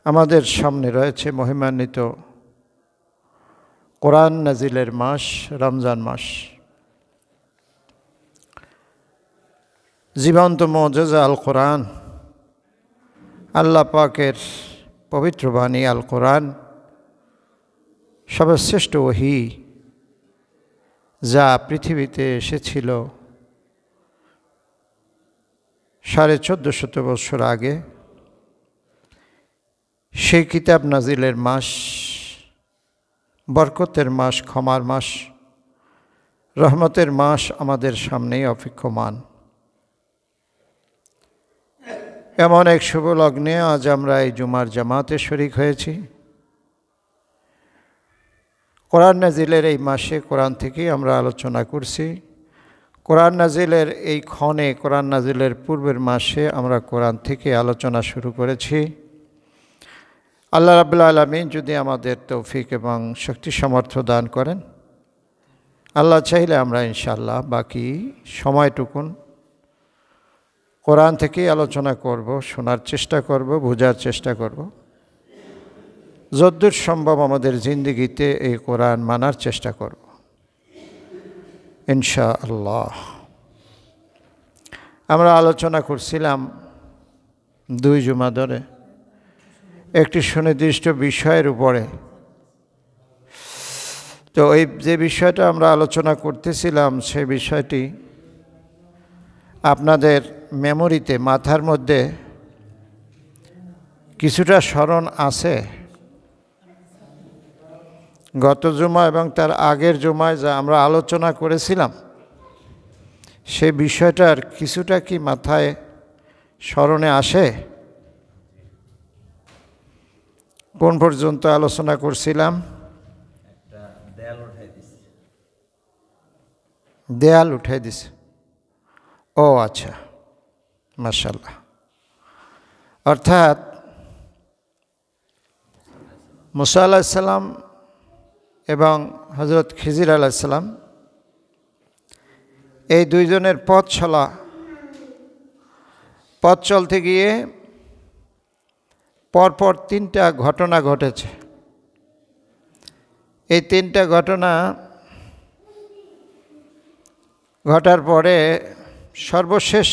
আমাদের সামনে রয়েছে মহিমান্বিত কোরআন নাজিলের মাস রমজান মাস। জীবন্ত মুজিজা আল কোরআন, আল্লাহ পাকের পবিত্র বাণী আল কোরআন সর্বশ্রেষ্ঠ ওহী, যা পৃথিবীতে এসেছিল 1450 বছর আগে। সেই কিতাব নাজিলের মাস, বরকতের মাস, ক্ষমার মাস, রহমতের মাস আমাদের সামনেই অপেক্ষমান। এমন এক শুভ লগ্নে আজ আমরা এই জুমার জামাতে শরীক হয়েছি। কোরআন নাজিলের এই মাসে কোরআন থেকেই আমরা আলোচনা করছি। কোরআন নাজিলের এই ক্ষণে, কোরআন নাজিলের পূর্বের মাসে আমরা কোরআন থেকে আলোচনা শুরু করেছি। আল্লাহ রাব্বুল আলামিন যদি আমাদের তৌফিক এবং শক্তি সামর্থ্য দান করেন, আল্লাহ চাইলে আমরা ইনশাআল্লাহ বাকি সময়টুকুন কোরআন থেকেই আলোচনা করব, শোনার চেষ্টা করব, বোঝার চেষ্টা করব। যতদূর সম্ভব আমাদের জিন্দেগিতে এই কোরআন মানার চেষ্টা করব ইনশাআল্লাহ। আমরা আলোচনা করছিলাম 2 জুমা ধরে একটি সুনির্দিষ্ট বিষয়ের উপরে। তো এই যে বিষয়টা আমরা আলোচনা করতেছিলাম, সেই বিষয়টি আপনাদের মেমোরিতে, মাথার মধ্যে কিছুটা স্মরণ আছে। গত জুমা এবং তার আগের জুমায় যা আমরা আলোচনা করেছিলাম, সেই বিষয়টার কিছুটা কি মাথায় স্মরণে আসে? কোন পর্যন্ত আলোচনা করছিলাম? দেয়াল উঠাই দিছে। ও আচ্ছা, মাশাআল্লাহ। অর্থাৎ মুসা আলাইহিস সালাম এবং হযরত খিজির আলাইহিস সালাম, এই দুইজনের পথ চলতে গিয়ে পরপর 3টা ঘটনা ঘটেছে। এই 3টা ঘটনা ঘটার পরে সর্বশেষ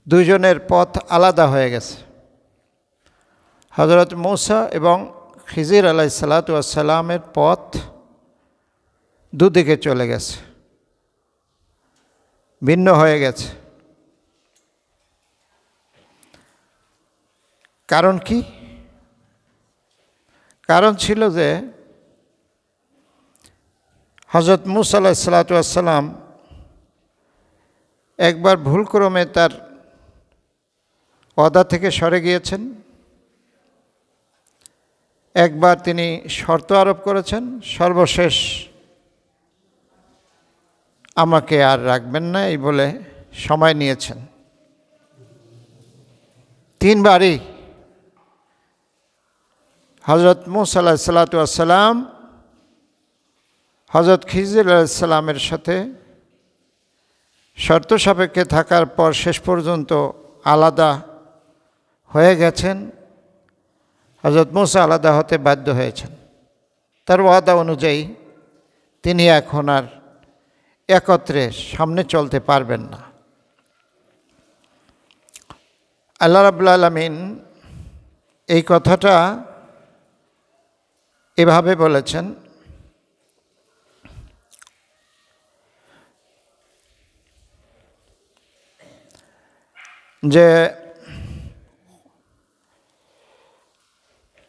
দুইজনের পথ আলাদা হয়ে গেছে। হযরত মূসা এবং খিজির আলাইহিস সালাতু ওয়াস সালামের পথ দুদিকে চলে গেছে, ভিন্ন হয়ে গেছে। কারণ কি? কারণ ছিল যে হযরত মূসা আলাইহিস সালাতু ওয়াস সালাম একবার ভুলক্রমে তার ওয়াদা থেকে সরে গিয়েছেন। একবার তিনি শর্ত আরোপ করেছেন, সর্বশেষ আমাকে আর রাখবেন না এই বলে সময় নিয়েছেন। 3 বারই হযরত মূসা আলাইহিস সালাতু ওয়াস সালাম হযরত খিজির আলাইহিস সালামের সাথে শর্ত সাপেক্ষে থাকার পর শেষ পর্যন্ত আলাদা হয়ে গেছেন। হযরত মূসা আলাদা হতে বাধ্য হয়েছেন। তার ওয়াদা অনুযায়ী তিনি এখন আর একত্রে সামনে চলতে পারবেন না। আল্লাহ রাব্বুল আলামিন এই কথাটা এভাবে বলেছেন, যে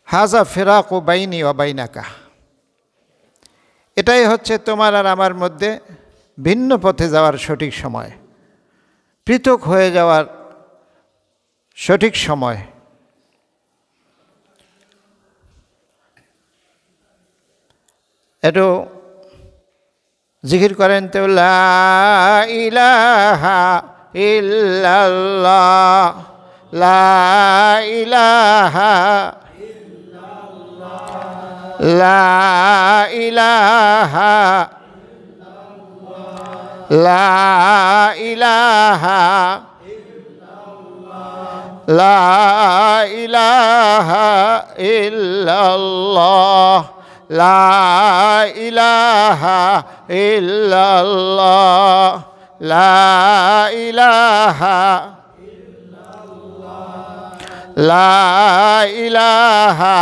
হাজা ফিরাকু বাইনি ওয়া বাইনাকা, এটাই হচ্ছে তোমার আর আমার মধ্যে ভিন্ন পথে যাওয়ার সঠিক সময়, পৃথক হয়ে যাওয়ার সঠিক সময়। একটু জিকির করেন তো, লা ইলাহা ইল্লাল্লাহ, লা ইলাহা ইল্লাল্লাহ, লা ইলাহা ইল্লাল্লাহ, লা ইলাহা ইল্লাল্লাহ, লা ইলাহা ইল্লাল্লাহ লা ইলাহা ইল্লাল্লাহ লা ইলাহা লা ইলাহা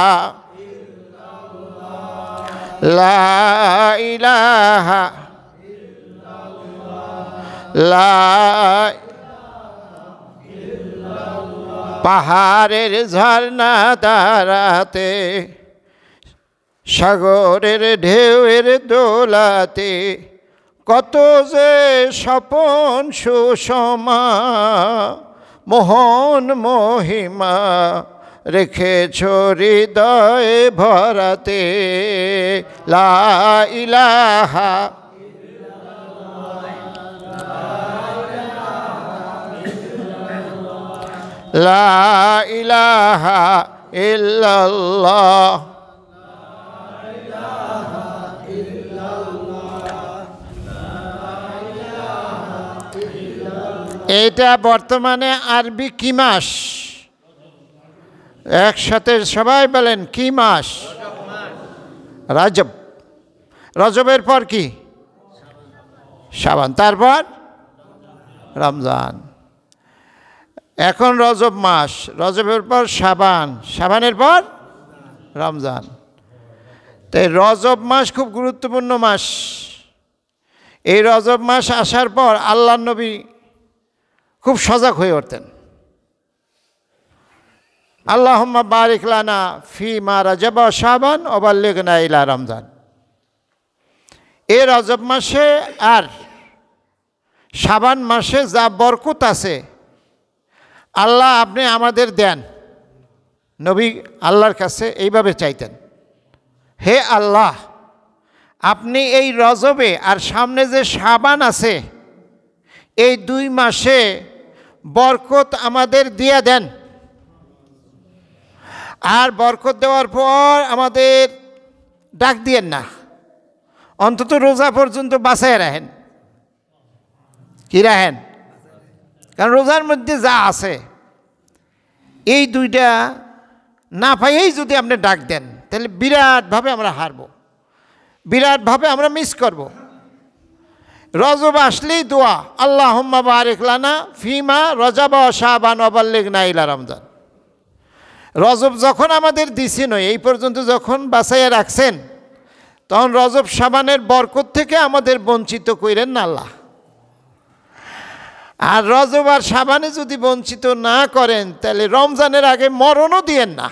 লা ইলাহা লা পাহাড়ের ঝর্ণা তারাতে সাগরের ঢেউয়ের দোলাতে কত যে স্বপন সুষমা মোহন মহিমা রেখেছ হৃদয়ে ভরাতে লা ইলাহা লা ইলাহা ইল্লাল্লাহ এটা বর্তমানে আরবি কি মাস? একসাথে সবাই বলেন কি মাস? রজব। রজবের পর কি? শাবান। তারপর রমজান। এখন রজব মাস, রজবের পর শাবান, শাবানের পর রমজান। তাই রজব মাস খুব গুরুত্বপূর্ণ মাস। এই রজব মাস আসার পর আল্লাহর নবী খুব সজাগ হয়ে উঠতেন। আল্লাহুম্মা বারিক লানা ফিমা রজব ওয়া শাবান ওয়া বাল্লিগনা ইলা রমজান। এই রজব মাসে আর শাবান মাসে যা বরকত আছে আল্লাহ আপনি আমাদের দেন। নবী আল্লাহর কাছে এইভাবে চাইতেন, হে আল্লাহ আপনি এই রজবে আর সামনে যে শাবান আছে এই 2 মাসে বরকত আমাদের দিয়ে দেন, আর বরকত দেওয়ার পর আমাদের ডাক দিয়েন না, অন্তত রোজা পর্যন্ত বাঁচায় রাখেন। কি রাখেন? কারণ রোজার মধ্যে যা আছে এই 2টা না পাইয়েই যদি আপনি ডাক দেন তাহলে বিরাটভাবে আমরা হারব, বিরাটভাবে আমরা মিস করব। রজব আসলেই দোয়া আল্লাহুম্মা বারিক লানা ফিমা রজব ওয়া শাবান ওয়া বাল্লিগনা ইলা রমজান। রজব যখন আমাদের দিছেন এই পর্যন্ত যখন বাঁচাইয়া রাখছেন তখন রজব শাবানের বরকত থেকে আমাদের বঞ্চিত কইরেন না আল্লাহ। আর রজব আর শাবানে যদি বঞ্চিত না করেন তাহলে রমজানের আগে মরণও দিয়েন না।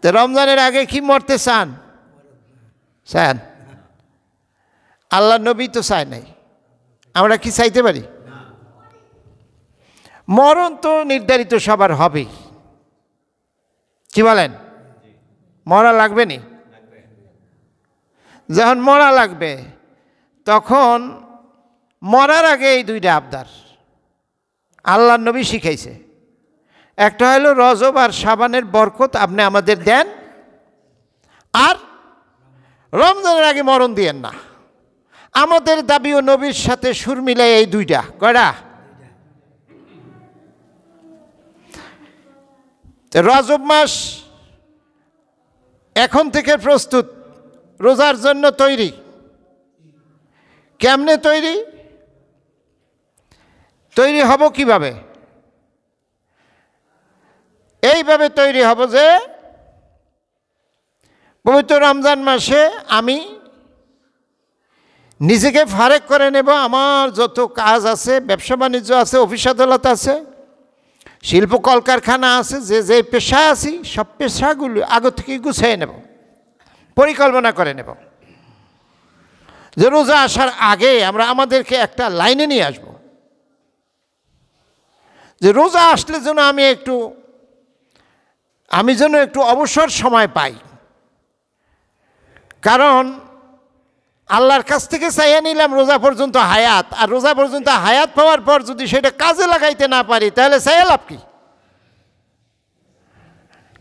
তো রমজানের আগে কি মরতে চান? চান? আল্লাহ নবী তো চায় নাই, আমরা কি চাইতে পারি? মরণ তো নির্ধারিত সবার হবেই। কি বলেন? মরা লাগবে নি? যখন মরা লাগবে তখন মরার আগে এই 2টা আবদার আল্লাহ নবী শিখাইছে। একটা হলো রজব আর শাবানের বরকত আপনি আমাদের দেন, আর রমজানের আগে মরণ দিয়েন না। আমাদের দাবি ও নবীর সাথে সুর মিলাই এই 2টা কয়টা? রজব মাস এখন থেকে প্রস্তুত, রোজার জন্য তৈরি। কেমনে তৈরি? তৈরি হব কিভাবে? এইভাবে তৈরি হব যে পবিত্র রমজান মাসে আমি নিজেকে ফারেক করে নেব। আমার যত কাজ আছে, ব্যবসা বাণিজ্য আছে, অফিস আদালত আছে, শিল্প কলকারখানা আছে, যে যে পেশায় আছি সব পেশাগুলো আগে থেকে গুছিয়ে নেব, পরিকল্পনা করে নেব যে রোজা আসার আগে আমরা আমাদেরকে একটা লাইনে নিয়ে আসব যে রোজা আসলে যেন আমি যেন একটু অবসর সময় পাই। কারণ আল্লাহর কাছ থেকে চাইয়া নিলাম রোজা পর্যন্ত হায়াত, আর রোজা পর্যন্ত হায়াত পাওয়ার পর যদি সেটা কাজে লাগাইতে না পারি তাহলে চাইয়া লাভ কি?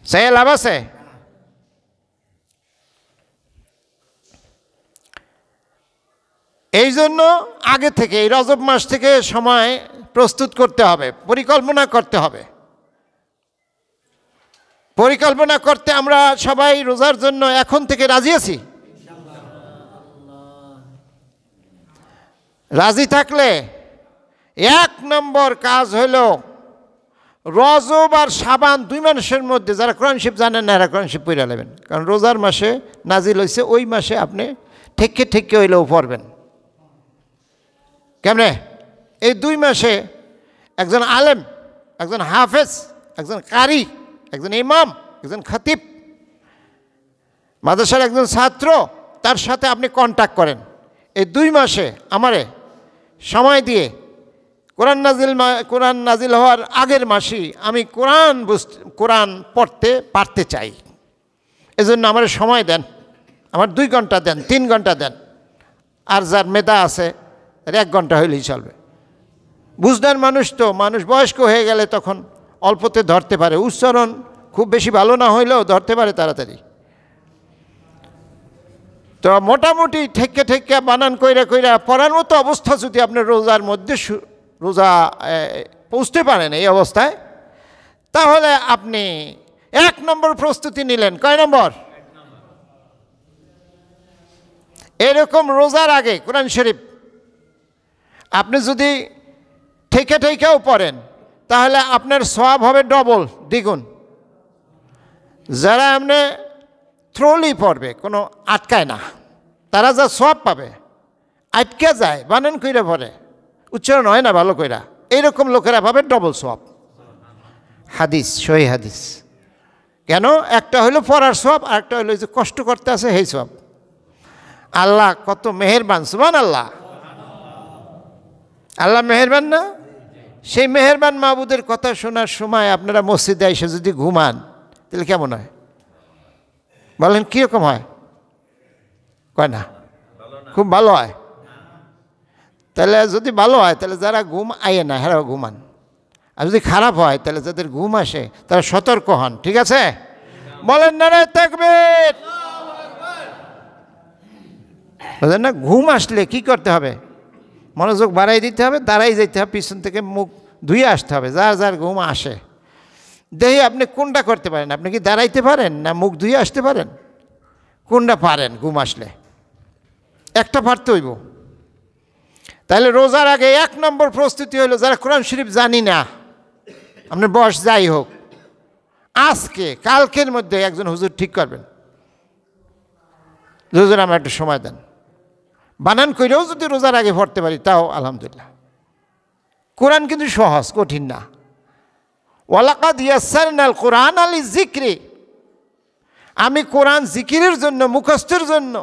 চাইয়া লাভ আছে? এই জন্য আগে থেকে এই রজব মাস থেকে সময় প্রস্তুত করতে হবে, পরিকল্পনা করতে হবে পরিকল্পনা করতে আমরা সবাই রোজার জন্য এখন থেকে রাজি আছি? রাজি থাকলে 1 নম্বর কাজ হলো রজব আর শাবান 2 মাসের মধ্যে যারা কোরআন শরীফ জানেন না এরা কোরআন শরীফ পড়ে নেবেন, কারণ রোজার মাসে নাজিল হয়েছে, ওই মাসে আপনি ঠেকে হইলেও পড়বেন। কেমনে? এই 2 মাসে একজন আলেম, একজন হাফেজ, একজন কারি, একজন ইমাম, একজন খতিব, মাদ্রাসার একজন ছাত্র, তার সাথে আপনি কন্ট্যাক্ট করেন। এই 2 মাসে আমারে সময় দিয়ে কোরআন নাজিল হওয়ার আগের মাসেই আমি কোরআন পড়তে পারতে চাই, এজন্য আমার সময় দেন, আমার 2 ঘন্টা দেন, 3 ঘন্টা দেন, আর যার মেধা আছে 1 ঘন্টা হইলেই চলবে। বুঝদার মানুষ তো, মানুষ বয়স্ক হয়ে গেলে তখন অল্পতে ধরতে পারে, উচ্চারণ খুব বেশি ভালো না হইলেও ধরতে পারে তাড়াতাড়ি। তো মোটামুটি ঠেকে বানান কইরা পড়ার মতো অবস্থা যদি আপনি রোজার মধ্যে রোজা পৌঁছতে পারেন এই অবস্থায়, তাহলে আপনি 1 নম্বর প্রস্তুতি নিলেন। কয় নম্বর? এরকম রোজার আগে কোরআন শরীফ আপনি যদি ঠেকেও পড়েন তাহলে আপনার সওয়াব হবে ডবল, দ্বিগুণ। যারা আপনি থ্রোলি পড়বে, কোনো আটকায় না, তারা যা সওয়াব পাবে, আটকে যায় বানান কইরা পড়ে, উচ্চারণ হয় না ভালো কইরা, এইরকম লোকেরা পাবে ডবল সওয়াব। হাদিস, সহি হাদিস। কেন? একটা হইলো পড়ার সওয়াব, আর একটা হইলো যে কষ্ট করতে আছে সেই সওয়াব। আল্লাহ কত মেহেরবান, সুবহানাল্লাহ। আল্লাহ মেহেরবান না? সেই মেহেরবান মাবুদের কথা শোনার সময় আপনারা মসজিদে এসে যদি ঘুমান তাহলে কেমন হয় বলেন? কীরকম হয়? কয় না, খুব ভালো হয়। তাহলে যদি ভালো হয় তাহলে যারা ঘুম আয়ে না হেরাও ঘুমান, আর যদি খারাপ হয় তাহলে যাদের ঘুম আসে তারা সতর্ক হন। ঠিক আছে? বলেন নারে তাকবীর। বুঝলেন না? ঘুম আসলে কি করতে হবে? মনোযোগ বাড়াই দিতে হবে, দাঁড়াই যেতে হবে, পিছন থেকে মুখ ধুয়ে আসতে হবে। যার ঘুম আসে দেখি আপনি কোনটা করতে পারেন। আপনি কি দাঁড়াইতে পারেন না মুখ ধুয়ে আসতে পারেন? কোনটা পারেন? ঘুম আসলে একটা পারতে হইব। তাহলে রোজার আগে 1 নম্বর প্রস্তুতি হলো, যারা কোরআন শরীফ জানি না, আপনার বয়স যাই হোক, আজকে কালকের মধ্যে একজন হুজুর ঠিক করবেন, হুজুর আমার একটু সময় দেন। বানান কইরেও যদি রোজার আগে পড়তে পারি তাও আলহামদুলিল্লাহ। কোরআন কিন্তু সহজ, কঠিন না। ওয়ালাকাদ ইয়াসসারনাল কোরআন লিযিকরি, আমি কোরআন জিকিরের জন্য, মুখস্থের জন্য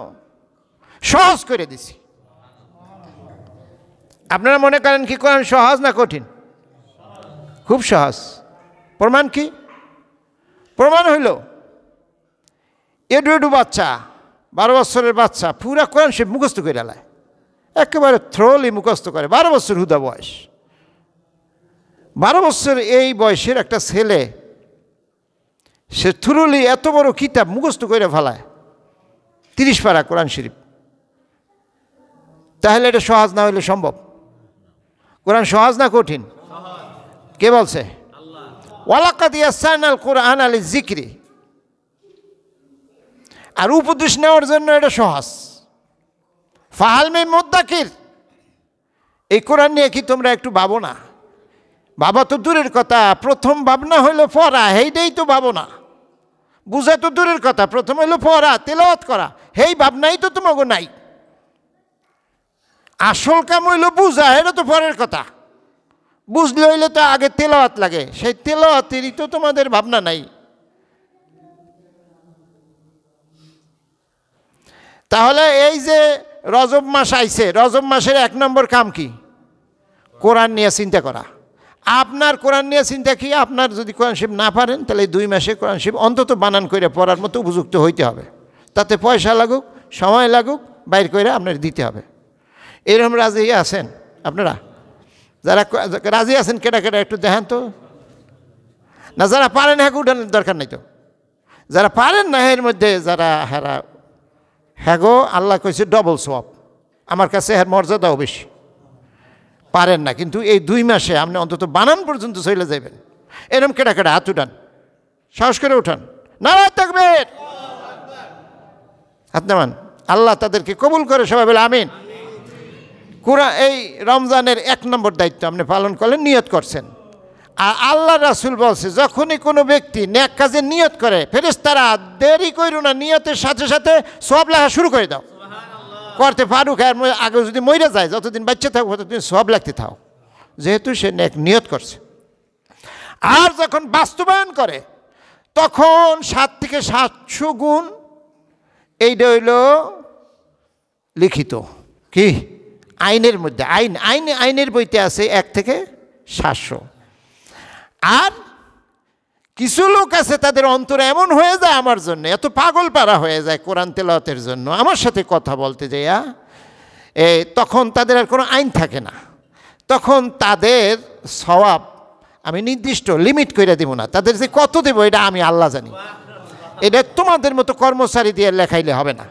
সহজ করে দিছি। আপনারা মনে করেন কি কোরআন সহজ না কঠিন? খুব সহজ। প্রমাণ কি? প্রমাণ হইল এডু বাচ্চা, 12 বছরের বাচ্চা পুরা কোরআন সে মুখস্থ করে লায়, একেবারে থ্রোলি মুখস্থ করে। 12 বছর হুদা বয়স। 12 বছর এই বয়সের একটা ছেলে সে থ্রোলি এত বড় কিতাব মুখস্থ করে ফেলায়, 30 পারা কোরআন শরীফ। তাহলে এটা সহজ না হইলে সম্ভব? কোরআন সহজ না কঠিন? কে বলছে? ওয়ালাকাদ ইয়াসসারনাল কোরআন লিযিকরি। আর উপদেশ নেওয়ার জন্য এটা সহজ। ফাহাল মিন মুদ্দাকির, এই কোরআন নিয়ে কি তোমরা একটু ভাবো না? বাবা তো দূরের কথা, প্রথম ভাবনা হইল পড়া, হেইটাই তো ভাবো না। বুঝা তো দূরের কথা, প্রথম হইল পড়া, তেলাওয়াত করা, হেই ভাবনাই তো তোমাকে নাই। আসল কাম হইল বুঝা, এটা তো পরের কথা। বুঝলে হইলে তো আগে তেলাওয়াত লাগে, সেই তেলাওয়াতেরই তো তোমাদের ভাবনা নাই। তাহলে এই যে রজব মাস আইছে, রজব মাসের 1 নম্বর কাম কি? কোরআন নিয়ে চিন্তা করা। আপনার কোরআন নিয়ে চিন্তা কি? আপনার যদি কোরআন শরীফ না পারেন তাহলে 2 মাসে কোরআন শরীফ অন্তত বানান করে পড়ার মতো উপযুক্ত হইতে হবে। তাতে পয়সা লাগুক, সময় লাগুক, বাইর করে আপনার দিতে হবে। এরকম রাজি আছেন আপনারা? যারা রাজি আছেন কেটা একটু দেখেন তো। না যারা পারেন হ্যাঁ উঠানোর দরকার নেই তো। যারা পারেন না এর মধ্যে যারা হ্যাঁ গো আল্লাহ কইছে ডবল সওয়াব, আমার কাছে এর মর্যাদাও বেশি। পারেন না কিন্তু এই 2 মাসে আপনি অন্তত বানান পর্যন্ত চলে যাবেন। এরকম কেটা হাত উঠান, সাহস করে উঠান, নারায়ে তাকবীর। হাত নামান। আল্লাহ তাদেরকে কবুল করে, সবাই বলে আমিন। কুরআন এই রমজানের 1 নম্বর দায়িত্ব আপনি পালন করলেন, নিয়ত করছেন। আর আল্লাহ রাসূল বলছে, যখনই কোনো ব্যক্তি নেক কাজে নিয়ত করে, ফেরেশতারা দেরি করো না, নিয়তের সাথে সাথে সওয়াব লেখা শুরু করে দাও। করতে পারুক, আর আগে যদি মরে যায়, যতদিন বাচ্চা থাকবো ততদিন সওয়াব লাগতে থাও, যেহেতু সে নেক নিয়ত করছে। আর যখন বাস্তবায়ন করে তখন 7 থেকে 700 গুণ। এইটা হইল লিখিত, কি আইনের মধ্যে, আইনের বইতে আছে 1 থেকে 700। আর কিছু লোক আছে তাদের অন্তরে এমন হয়ে যায়, আমার জন্য এত পাগল পারা হয়ে যায় কোরআন তেলাওয়াতের জন্য, আমার সাথে কথা বলতে যাইয়া তখন তাদের আর কোনো আইন থাকে না। তখন তাদের সওয়াব আমি নির্দিষ্ট লিমিট করে দেব না, তাদের যে কত দেব এটা আমি আল্লাহ জানি। এটা তোমাদের মতো কর্মচারী দিয়ে লেখাইলে হবে না।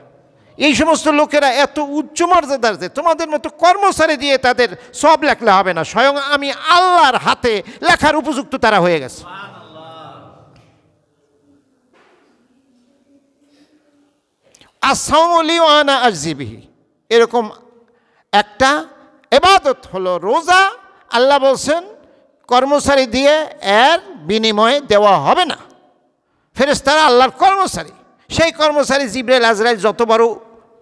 এই সমস্ত লোকেরা এত উচ্চ মর্যাদার যে তোমাদের মতো কর্মচারী দিয়ে তাদের সব লেখলে হবে না, স্বয়ং আমি আল্লাহর হাতে লেখার উপযুক্ত তারা হয়ে গেছে। আসসাউমু লি ওয়া আনা আজজি বিহি, এরকম একটা ইবাদত হলো রোজা। আল্লাহ বলছেন কর্মচারী দিয়ে এর বিনিময়ে দেওয়া হবে না। ফেরেশতারা আল্লাহর কর্মচারী, সেই কর্মচারী জিবরাইল আজরাইল যত বড়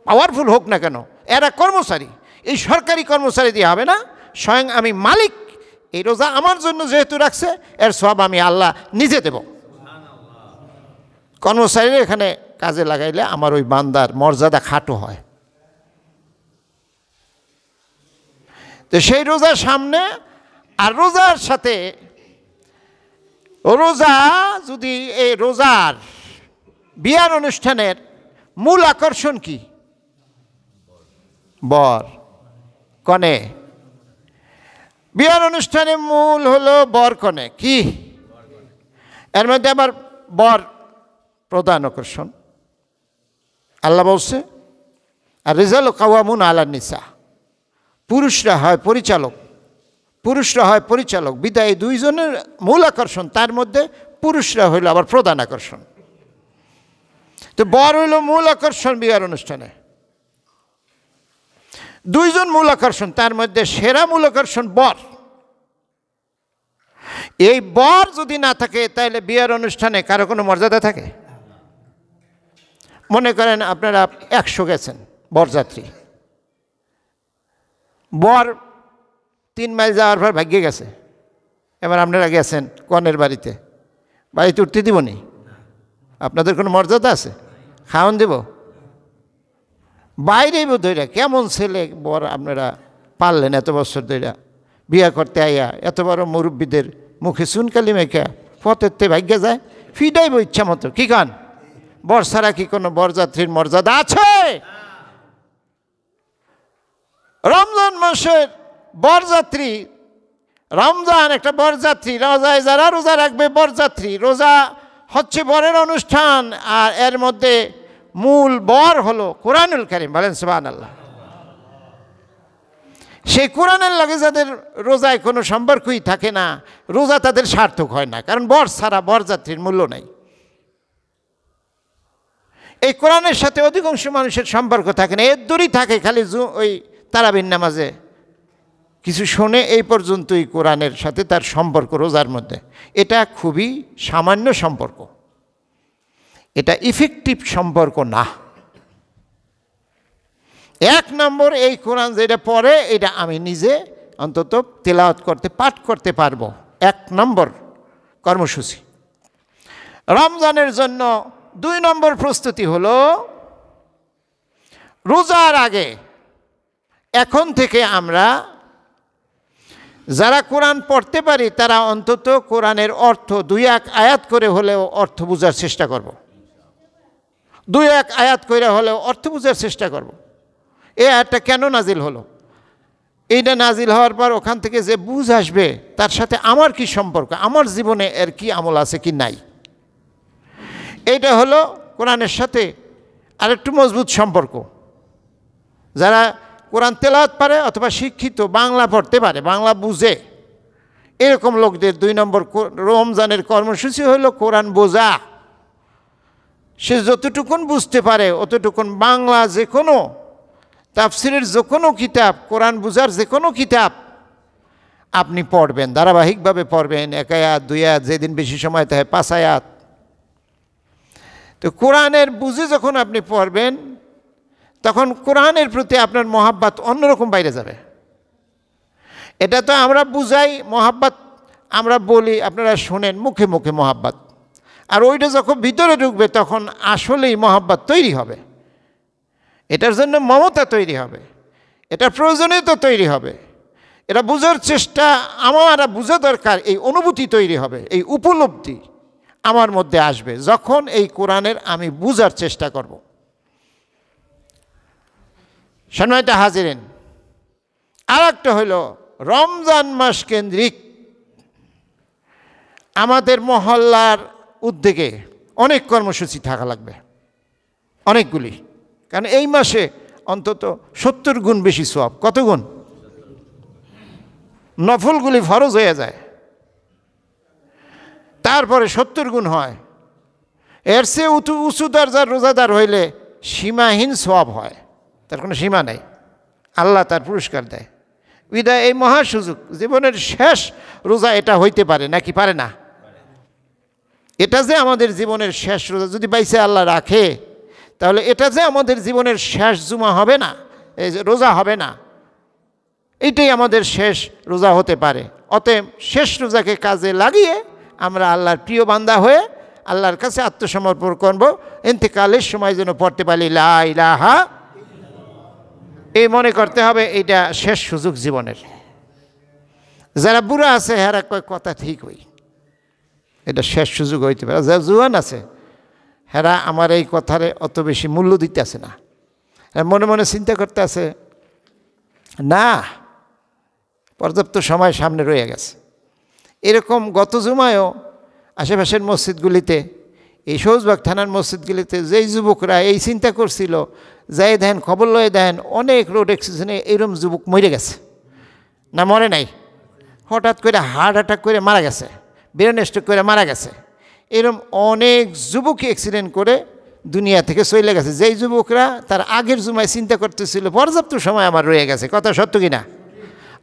পাওয়ারফুল হোক না কেন, এরা কর্মচারী। এই সরকারি কর্মচারী দিয়ে হবে না, স্বয়ং আমি মালিক। এই রোজা আমার জন্য যেহেতু রাখছে, এর সওয়াব আমি আল্লাহ নিজে দেব। কর্মচারীরা এখানে কাজে লাগাইলে আমার ওই বান্দার মর্যাদা খাটো হয়। তো সেই রোজার সামনে, আর রোজার সাথে রোজা যদি এই রোজার বিয়ার অনুষ্ঠানের মূল আকর্ষণ কি? বর কনে। বিয়ার অনুষ্ঠানে মূল হলো বর কনে, কি এর মধ্যে আবার বর প্রধান আকর্ষণ। আল্লাহ বলছে আর রিজালু কাওয়ামুন আলান নিসা, পুরুষরা হয় পরিচালক, পুরুষরা হয় পরিচালক। বিদায় দুইজনের মূল আকর্ষণ, তার মধ্যে পুরুষরা হইল আবার প্রধান আকর্ষণ। তো বর হইল মূল আকর্ষণ বিয়ার অনুষ্ঠানে, দুইজন মূল আকর্ষণ, তার মধ্যে সেরা মূল আকর্ষণ বর। এই বর যদি না থাকে তাহলে বিয়ার অনুষ্ঠানে কারো কোনো মর্যাদা থাকে? মনে করেন আপনারা 100 গেছেন বরযাত্রী, বর 3 মাইল যাওয়ার পর ভাগ্যে গেছে, এবার আপনারা গেছেন কনের বাড়িতে, বাড়িতে উঠতে দিব নি? আপনাদের কোনো মর্যাদা আছে? খাওয়ান দেব? বাইরেই ধৈরা কেমন ছেলে বর আপনারা পারলেন এত বছর ধৈরা বিয়া করতে আইয়া, এত বড় মুরব্বীদের মুখে চুনকালি মেখা পথের ভাগ্যে যায়, ফিডাইব ইচ্ছা মতো। কি কান বর ছাড়া কি কোনো বরযাত্রীর মর্যাদা আছে? রমজান মাসের বরযাত্রী, রমজান একটা বরযাত্রী, রোজায় যারা রোজা রাখবে বরযাত্রী। রোজা হচ্ছে বরের অনুষ্ঠান, আর এর মধ্যে মূল বর হলো কোরআনুল কারীম। বলেন সুবহানাল্লাহ। সেই কোরআনের লাগে যাদের রোজায় কোনো সম্পর্কই থাকে না, রোজা তাদের সার্থক হয় না, কারণ বর ছাড়া বরযাত্রীর মূল্য নাই। এই কোরআনের সাথে অধিকাংশ মানুষের সম্পর্ক থাকে না, এর দূরই থাকে খালি ওই তারাবির নামাজে কিছু শোনে, এই পর্যন্তই কোরআনের সাথে তার সম্পর্ক রোজার মধ্যে। এটা খুবই সামান্য সম্পর্ক, এটা ইফেক্টিভ সম্পর্ক না। 1 নম্বর, এই কোরআন যেটা পড়ে এটা আমি নিজে অন্তত তেলাওয়াত করতে, পাঠ করতে পারবো। 1 নম্বর কর্মসূচি। রমজানের জন্য 2 নম্বর প্রস্তুতি হলো রোজার আগে এখন থেকে আমরা যারা কোরআন পড়তে পারি তারা অন্তত কোরআনের অর্থ 2-1 আয়াত করে হলেও অর্থ বোঝার চেষ্টা করব। 2-1 আয়াত করে হলেও অর্থ বোঝার চেষ্টা করব। এই আয়াতটা কেন নাজিল হলো, এইটা নাজিল হওয়ার পর ওখান থেকে যে বুঝ আসবে তার সাথে আমার কি সম্পর্ক, আমার জীবনে এর কি আমল আছে কি নাই। এইটা হলো কোরআনের সাথে আরেকটু মজবুত সম্পর্ক। যারা কোরআন তেলাওয়াত পারে অথবা শিক্ষিত, বাংলা পড়তে পারে, বাংলা বুঝে, এরকম লোকদের 2 নম্বর রমজানের কর্মসূচি হলো কোরআন বোঝা। সে যতটুকুন বুঝতে পারে অতটুকুন বাংলা যে কোনো তাফসিরের যে কোনো কিতাব, কোরআন বুঝার যে কোনো কিতাব আপনি পড়বেন, ধারাবাহিকভাবে পড়বেন, 1 আয়াত 2 আয়াত, যেদিন বেশি সময় থাকে 5 আয়াত। তো কোরআনের বুঝে যখন আপনি পড়বেন তখন কোরআনের প্রতি আপনার মহাব্বত অন্যরকম বাইরে যাবে। এটা তো আমরা বুঝাই মহাব্বত, আমরা বলি, আপনারা শোনেন মুখে মুখে মহাব্বত, আর ওইটা যখন ভিতরে ঢুকবে তখন আসলেই মহাব্বত তৈরি হবে, এটার জন্য মমতা তৈরি হবে, এটার প্রয়োজনীয়তা তৈরি হবে, এটা বোঝার চেষ্টা আমার বোঝা দরকার, এই অনুভূতি তৈরি হবে, এই উপলব্ধি আমার মধ্যে আসবে যখন এই কোরআনের আমি বুঝার চেষ্টা করব। সম্মানিত হাজিরিন, আর একটা হইল রমজান মাস কেন্দ্রিক আমাদের মহল্লার উদ্যোগে অনেক কর্মসূচি থাকা লাগবে, অনেকগুলি, কারণ এই মাসে অন্তত 70 গুণ বেশি সওয়াব। কত গুণ? নফলগুলি ফরজ হয়ে যায়, তারপরে 70 গুণ হয়। এর চেয়ে উঁচু দরজার রোজাদার হইলে সীমাহীন সওয়াব হয়, তার কোনো সীমা নেই, আল্লাহ তার পুরস্কার দেয়। বিদায় এই মহা সুযোগ, জীবনের শেষ রোজা এটা হইতে পারে নাকি পারে না? এটা যে আমাদের জীবনের শেষ রোজা যদি বাইসে আল্লাহ রাখে, তাহলে এটা যে আমাদের জীবনের শেষ জুমা হবে না, এই যে রোজা হবে না, এইটাই আমাদের শেষ রোজা হতে পারে। অতএব শেষ রোজাকে কাজে লাগিয়ে আমরা আল্লাহর প্রিয় বান্দা হয়ে আল্লাহর কাছে আত্মসমর্পণ করব, ইন্তেকালের সময় যেন পড়তে পারি লা ইলাহা, এই মনে করতে হবে এইটা শেষ সুযোগ জীবনের। যারা বুড়া আছে হেরা কয় কথা ঠিক হই, এটা শেষ সুযোগ হইতে পারে। যারা জুয়ান আছে হেরা আমার এই কথারে অত বেশি মূল্য দিতে আছে না, মনে মনে চিন্তা করতে আছে না, পর্যাপ্ত সময় সামনে রয়ে গেছে। এরকম গত জুমায়ও আশেপাশের মসজিদগুলিতে, এই সৌজবাগ থানার মসজিদগুলিতে যেই যুবকরা এই চিন্তা করছিল, যাই দেন খবর লয়ে দেন অনেক রোড অ্যাক্সিডেন্টে এরকম যুবক মরে গেছে না মরে নাই, হঠাৎ করে হার্ট অ্যাটাক করে মারা গেছে, ব্রেন স্ট্রোক করে মারা গেছে, এরকম অনেক যুবক অ্যাক্সিডেন্ট করে দুনিয়া থেকে চলে গেছে। যেই যুবকরা তার আগের জুমায় চিন্তা করতেছিল পর্যাপ্ত সময় আমার রয়ে গেছে, কথা সত্য কি না?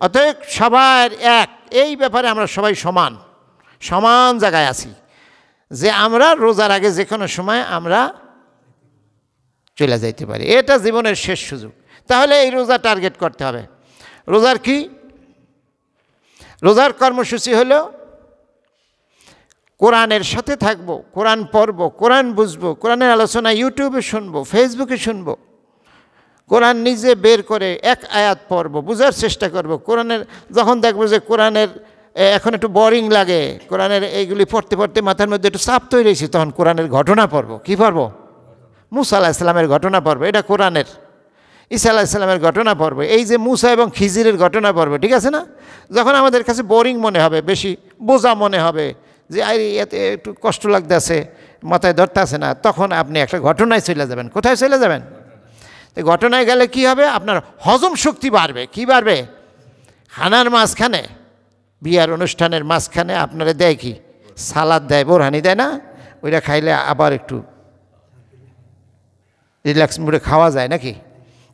অতএব সবার এক, এই ব্যাপারে আমরা সবাই সমান সমান জায়গায় আছি যে আমরা রোজার আগে যে কোনো সময় আমরা চলে যাইতে পারি, এটা জীবনের শেষ সুযোগ। তাহলে এই রোজা টার্গেট করতে হবে। রোজার কি? রোজার কর্মসূচি হলো কোরআনের সাথে থাকবো, কোরআন পড়বো, কোরআন বুঝবো, কোরআনের আলোচনা ইউটিউবে শুনবো, ফেসবুকে শুনবো, কোরআন নিজে বের করে 1 আয়াত পড়বো, বুঝার চেষ্টা করব। কোরআনের যখন দেখবো যে কোরআনের এখন একটু বোরিং লাগে, কোরআনের এইগুলি পড়তে পড়তে মাথার মধ্যে একটু চাপ তৈরি হয়েছে, তখন কোরআনের ঘটনা পড়বো। কী পড়বো? মুসা আলাইহিস সালামের ঘটনা পড়বো, এটা কোরআনের। ঈসা আলাইহিস সালামের ঘটনা পড়বো, এই যে মুসা এবং খিজিরের ঘটনা পড়বো, ঠিক আছে না? যখন আমাদের কাছে বোরিং মনে হবে, বেশি বোঝা মনে হবে, যে এতে একটু কষ্ট লাগতেছে, মাথায় ধরতে আসে না, তখন আপনি একটা ঘটনায় চলে যাবেন। কোথায় চলে যাবেন? তো ঘটনায় গেলে কি হবে? আপনার হজম শক্তি বাড়বে। কি বাড়বে? খানার মাঝখানে, বিয়ার অনুষ্ঠানের মাঝখানে আপনারা দেয় কি সালাদ দেয়, বোরহানি দেয় না? ওইটা খাইলে আবার একটু রিল্যাক্স মুডে খাওয়া যায় নাকি?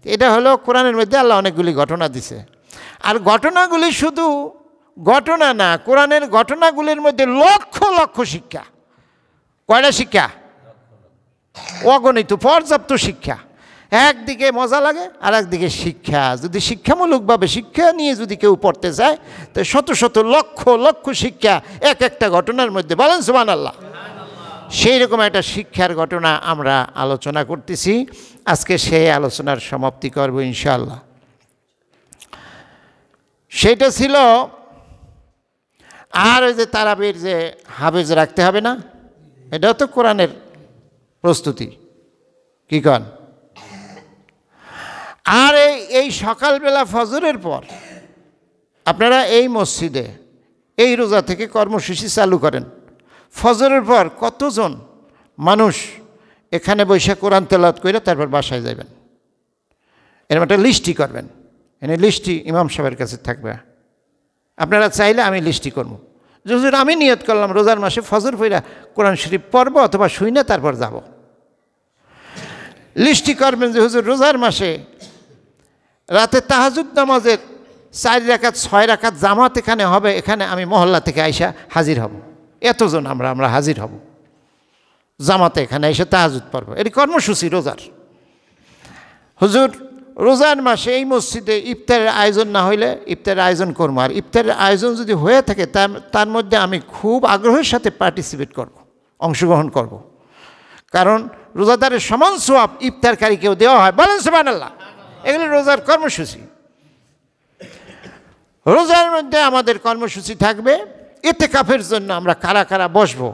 এটা হলো কোরআনের মধ্যে আল্লাহ অনেকগুলি ঘটনা দিছে। আর ঘটনাগুলি শুধু ঘটনা না, কোরআনের ঘটনাগুলির মধ্যে লক্ষ লক্ষ শিক্ষা। কয়টা শিক্ষা? অগণিত, পর্যাপ্ত শিক্ষা। একদিকে মজা লাগে আর একদিকে শিক্ষা। যদি শিক্ষামূলকভাবে শিক্ষা নিয়ে যদি কেউ পড়তে চায় তো শত শত লক্ষ লক্ষ শিক্ষা এক একটা ঘটনার মধ্যে। বলেন সুবহানাল্লাহ। সেই রকম একটা শিক্ষার ঘটনা আমরা আলোচনা করতেছি আজকে, সেই আলোচনার সমাপ্তি করব ইনশাআল্লাহ। সেইটা ছিল, আর ওই যে তারাবির যে হাফেজ রাখতে হবে না, এটাও তো কোরআনের প্রস্তুতি। কি কন? আর এই সকালবেলা ফজরের পর আপনারা এই মসজিদে এই রোজা থেকে কর্মসূচি চালু করেন। ফজরের পর কতজন মানুষ এখানে বসে কোরআন তেলাওয়াত করে তারপর বাসায় যাবেন, এরকম একটা লিস্টই করবেন। এনে লিস্টটি ইমাম সাহেবের কাছে থাকবে। আপনারা চাইলে আমি লিস্টি করব। যে হুজুর আমি নিয়ত করলাম রোজার মাসে ফজর পড়া কোরআন শরীফ পড়ব অথবা শুই না তারপর যাব। লিস্টি করবেন যে হুজুর রোজার মাসে রাতে তাহাজ্জুদ নামাজের 4 রাকাত 6 রাকাত জামাত এখানে হবে, এখানে আমি মহল্লা থেকে আইসা হাজির হব, এতজন আমরা হাজির হব জামাতে, এখানে এসে তাহাজ্জুদ পড়ব। এটি কর্মসূচি রোজার। হুজুর রোজার মাসে এই মসজিদে ইফতারের আয়োজন না হইলে ইফতারের আয়োজন করবো, আর ইফতারের আয়োজন যদি হয়ে থাকে তার মধ্যে আমি খুব আগ্রহের সাথে পার্টিসিপেট করব, অংশগ্রহণ করব, কারণ রোজাদারের সমান সওয়াব ইফতারকারীকেও দেওয়া হয়। বলেন সুবহানাল্লাহ। এগুলো রোজার কর্মসূচি। রোজার মধ্যে আমাদের কর্মসূচি থাকবে ইতিকাফের জন্য আমরা কারা কারা বসবো।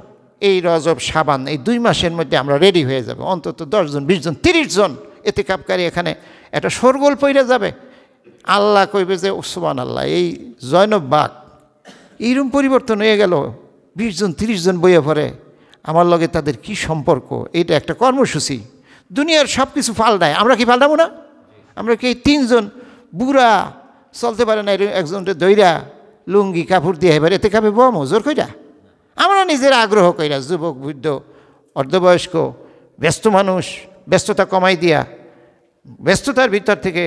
এই রজব শাবান এই 2 মাসের মধ্যে আমরা রেডি হয়ে যাব, অন্তত 10 জন 20 জন 30 জন ইতিকাফকারী এখানে একটা শোরগোল পইরা যাবে। আল্লাহ কইবে যে সুবহানাল্লাহ, এই জয়নব বাগ এইরকম পরিবর্তন হয়ে গেল, 20 জন 30 জন বইয়ে পড়ে, আমার লগে তাদের কি সম্পর্ক। এইটা একটা কর্মসূচি। দুনিয়ার সব কিছু পাল্টায়, আমরা কি পাল্টাবো না? আমরা কি 3 জন বুড়া চলতে পারে না, একজনটা দইরা লুঙ্গি কাপড় দিয়ে এবার এতে কাপে বম জোর কইরা? আমরা নিজের আগ্রহ কইরা, যুবক বৃদ্ধ অর্ধবয়স্ক ব্যস্ত মানুষ, ব্যস্ততা কমাই দিয়া ব্যস্ততার ভিতর থেকে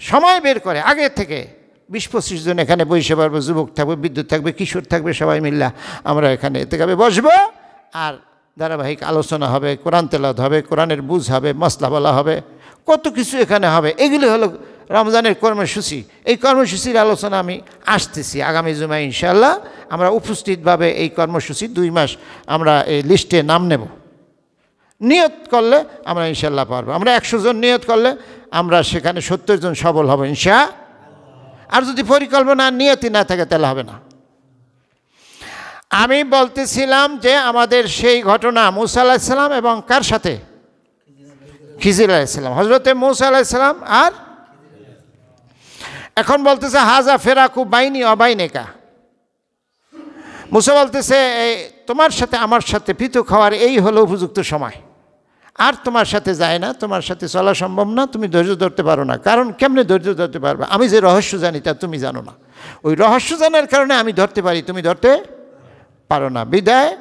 সময় বের করে আগের থেকে 20-25 জন এখানে বসে পারবো, যুবক থাকবে, বিদ্যুৎ থাকবে, কিশোর থাকবে, সবাই মিল্লা আমরা এখানে এতে কাপে বসবো। আর ধারাবাহিক আলোচনা হবে, কোরআন তেলাওয়াত হবে, কোরআনের বুঝ হবে, মাসলা বলা হবে, কত কিছু এখানে হবে। এগুলি হলো রমজানের কর্মসূচি। এই কর্মসূচির আলোচনা আমি আসতেছি আগামী জুমায় ইনশাআল্লাহ। আমরা উপস্থিতভাবে এই কর্মসূচি 2 মাস আমরা এই লিস্টে নাম নেব। নিয়ত করলে আমরা ইনশাআল্লাহ পারবো। আমরা 100 জন নিয়ত করলে আমরা সেখানে 70 জন সফল হব ইনশাআল্লাহ। আর যদি পরিকল্পনা নিয়তি না থাকে তাহলে হবে না। আমি বলতেছিলাম যে আমাদের সেই ঘটনা মূসা আলাইহিস সালাম এবং কার সাথে? খিজির আলাইহিস সালাম, হযরতে মূসা আলাইহিস সালাম। আর এখন বলতেছে হাজা ফেরাকু বাইনি অবাইনেকা। মূসা বলতেছে তোমার সাথে আমার সাথে পৃথক হওয়ার এই হলো উপযুক্ত সময়, আর তোমার সাথে যায় না, তোমার সাথে চলা সম্ভব না, তুমি ধৈর্য ধরতে পারো না। কারণ কেমনে ধৈর্য ধরতে পারবে? আমি যে রহস্য জানি তা তুমি জানো না, ওই রহস্য জানার কারণে আমি ধরতে পারি, তুমি ধরতে পারো না। বিদায়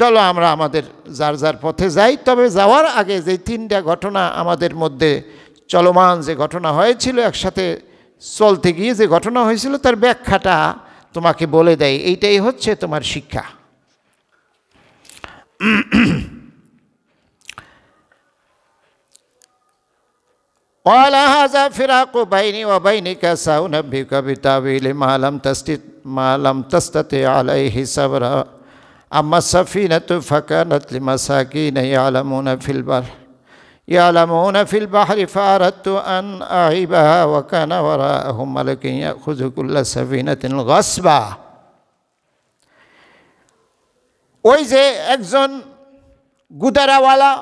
চলো আমরা আমাদের যার যার পথে যাই। তবে যাওয়ার আগে যে 3টা ঘটনা আমাদের মধ্যে চলমান যে ঘটনা হয়েছিল, একসাথে চলতে গিয়ে যে ঘটনা হয়েছিল তার ব্যাখ্যাটা তোমাকে বলে দেয়, এইটাই হচ্ছে তোমার শিক্ষা। قال هذا فراق بيني وبينك سأنبئك بتأويل ما لم تستطع عليه صبرا أما السفينة فكانت لمساكين يعلمون في البحر فأردت أن أعيبها وكان وراءهم ملك يأخذ كل سفينة غصبا। ওই যে একজন গুদারাওয়ালা,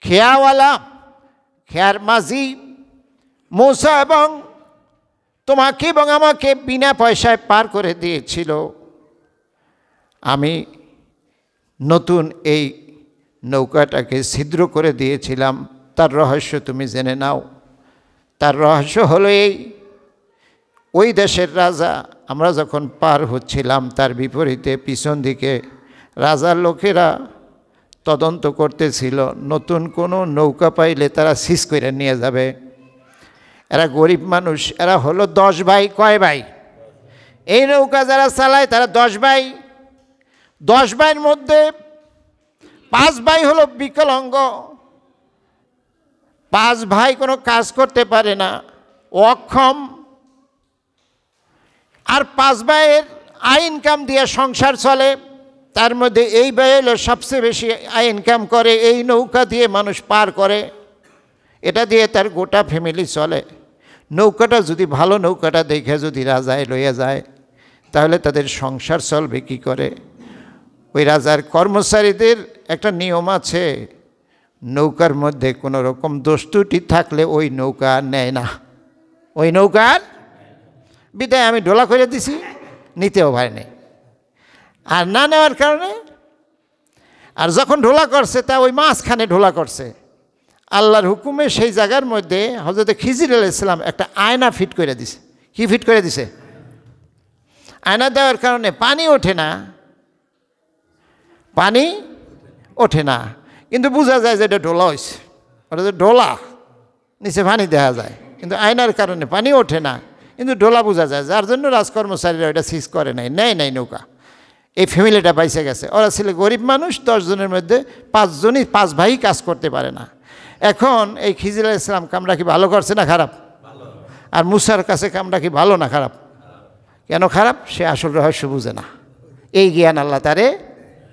খেয়াওয়ালা, খেয়ার মাঝি মূসা এবং তোমাকে এবং আমাকে বিনা পয়সায় পার করে দিয়েছিল। আমি নতুন এই নৌকাটাকে ছিদ্র করে দিয়েছিলাম। তার রহস্য তুমি জেনে নাও। তার রহস্য হলো এই, ওই দেশের রাজা আমরা যখন পার হচ্ছিলাম তার বিপরীতে পিছন দিকে রাজার লোকেরা তদন্ত করতেছিল, নতুন কোনো নৌকা পাইলে তারা সিজ করে নিয়ে যাবে। এরা গরিব মানুষ, এরা হলো 10 ভাই। কয় ভাই? এই নৌকা যারা চালায় তারা 10 ভাই। 10 ভাইয়ের মধ্যে 5 ভাই হলো বিকলাঙ্গ, 5 ভাই কোনো কাজ করতে পারে না, অক্ষম। আর 5 ভাইয়ের আয় ইনকাম দিয়ে সংসার চলে। তার মধ্যে এই ভাই হলো সবচেয়ে বেশি আয় ইনকাম করে, এই নৌকা দিয়ে মানুষ পার করে, এটা দিয়ে তার গোটা ফ্যামিলি চলে। নৌকাটা যদি ভালো নৌকাটা দেখে যদি রাজায় লইয়া যায় তাহলে তাদের সংসার চলবে কি করে? ওই রাজার কর্মচারীদের একটা নিয়ম আছে, নৌকার মধ্যে কোনো রকম দোষ ত্রুটি থাকলে ওই নৌকা নেয় না, ওই নৌকার বিদায় আমি ঢোলা করে দিছি, নিতেও পারে নেই। আর না নেওয়ার কারণে, আর যখন ঢোলা করছে তা ওই মাঝখানে ঢোলা করছে আল্লাহর হুকুমে, সেই জায়গার মধ্যে হযরত খিজির আলাইহিস সালাম একটা আয়না ফিট করে দিছে। কি ফিট করে দিছে? আয়না দেওয়ার কারণে পানি ওঠে না, পানি ওঠে না, কিন্তু বোঝা যায় যে এটা ডোলা হয়েছে, ওটা যে ডোলা, নিচে পানি দেখা যায়, কিন্তু আয়নার কারণে পানি ওঠে না, কিন্তু ডোলা বোঝা যায়, যার জন্য রাজকর্মচারীরা ওইটা সিজ করে নাই, নেয় নাই নৌকা। এই ফ্যামিলিটা বাইসে গেছে। ওরা ছিল গরিব মানুষ, 10 জনের মধ্যে 5 জনই 5 ভাই কাজ করতে পারে না। এখন এই খিজির আলাইহিস সালাম কামটা কি ভালো করছে না খারাপ? আর মুসার কাছে কামটা কি ভালো না খারাপ? কেন খারাপ? সে আসল রহস্য বুঝে না, এই জ্ঞান আল্লাহ তারে